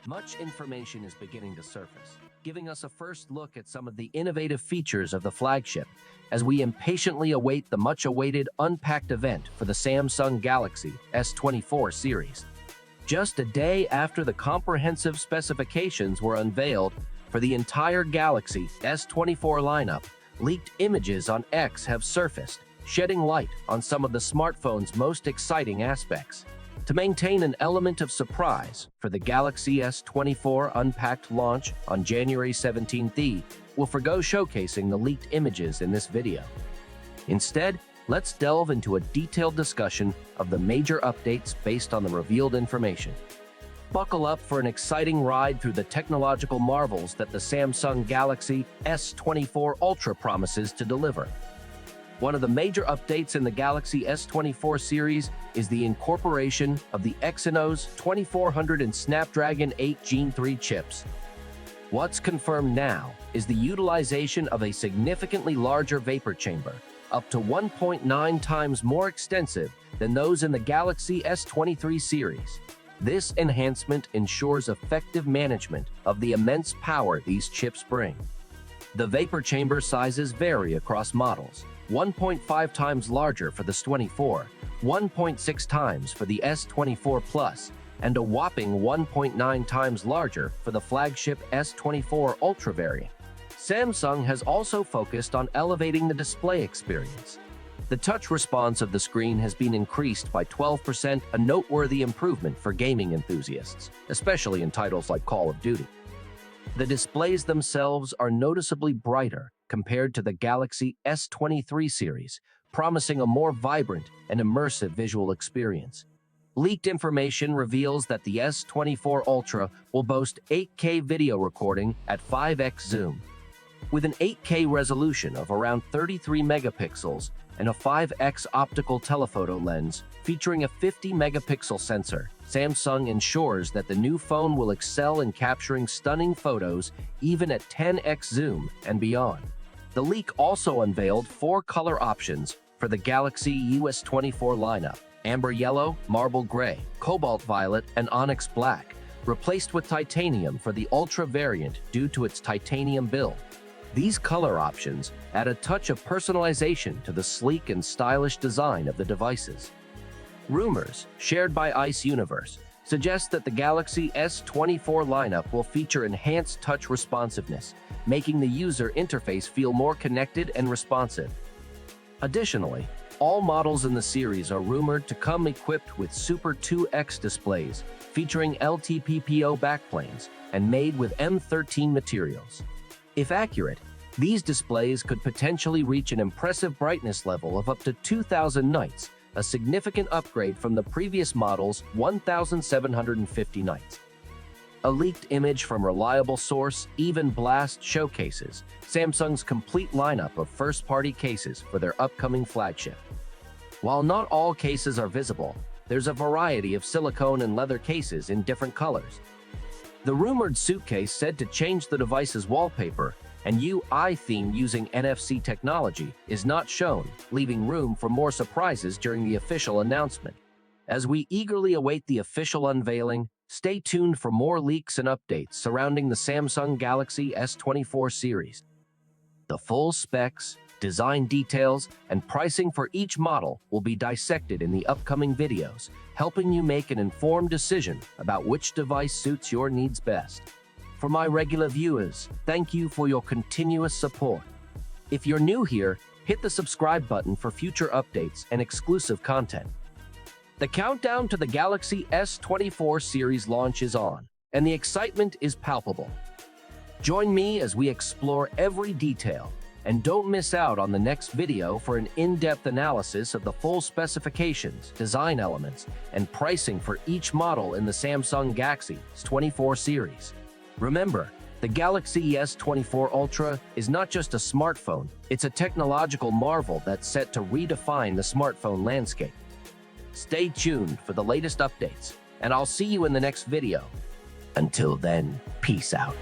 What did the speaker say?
Much information is beginning to surface, giving us a first look at some of the innovative features of the flagship as we impatiently await the much-awaited Unpacked event for the Samsung Galaxy S24 series. Just a day after the comprehensive specifications were unveiled for the entire Galaxy S24 lineup, leaked images on X have surfaced, shedding light on some of the smartphone's most exciting aspects. To maintain an element of surprise for the Galaxy S24 Unpacked launch on January 17th, we'll forgo showcasing the leaked images in this video. Instead, let's delve into a detailed discussion of the major updates based on the revealed information. Buckle up for an exciting ride through the technological marvels that the Samsung Galaxy S24 Ultra promises to deliver. One of the major updates in the Galaxy S24 series is the incorporation of the Exynos 2400 and Snapdragon 8 Gen 3 chips. What's confirmed now is the utilization of a significantly larger vapor chamber, up to 1.9 times more extensive than those in the Galaxy S23 series. This enhancement ensures effective management of the immense power these chips bring. The vapor chamber sizes vary across models: 1.5 times larger for the S24, 1.6 times for the S24 Plus, and a whopping 1.9 times larger for the flagship S24 Ultra variant. Samsung has also focused on elevating the display experience. The touch response of the screen has been increased by 12%, a noteworthy improvement for gaming enthusiasts, especially in titles like Call of Duty. The displays themselves are noticeably brighter compared to the Galaxy S23 series, promising a more vibrant and immersive visual experience. Leaked information reveals that the S24 Ultra will boast 8K video recording at 5x zoom. With an 8K resolution of around 33 megapixels and a 5x optical telephoto lens featuring a 50-megapixel sensor, Samsung ensures that the new phone will excel in capturing stunning photos even at 10x zoom and beyond. The leak also unveiled 4 color options for the Galaxy S24 lineup: amber yellow, marble gray, cobalt violet, and onyx black, replaced with titanium for the Ultra variant due to its titanium build. These color options add a touch of personalization to the sleek and stylish design of the devices. Rumors shared by Ice Universe suggest that the Galaxy S24 lineup will feature enhanced touch responsiveness, making the user interface feel more connected and responsive. Additionally, all models in the series are rumored to come equipped with Super 2X displays featuring LTPO backplanes and made with M13 materials. If accurate, these displays could potentially reach an impressive brightness level of up to 2,000 nits, a significant upgrade from the previous model's 1,750 nits. A leaked image from reliable source, Even Blast, showcases Samsung's complete lineup of first-party cases for their upcoming flagship. While not all cases are visible, there's a variety of silicone and leather cases in different colors. The rumored suitcase said to change the device's wallpaper and UI theme using NFC technology is not shown, leaving room for more surprises during the official announcement. As we eagerly await the official unveiling, stay tuned for more leaks and updates surrounding the Samsung Galaxy S24 series. The full specs, design details, and pricing for each model will be dissected in the upcoming videos, helping you make an informed decision about which device suits your needs best. For my regular viewers, thank you for your continuous support. If you're new here, hit the subscribe button for future updates and exclusive content. The countdown to the Galaxy S24 series launch is on, and the excitement is palpable. Join me as we explore every detail, and don't miss out on the next video for an in-depth analysis of the full specifications, design elements, and pricing for each model in the Samsung Galaxy S24 series. Remember, the Galaxy S24 Ultra is not just a smartphone, it's a technological marvel that's set to redefine the smartphone landscape. Stay tuned for the latest updates, and I'll see you in the next video. Until then, peace out.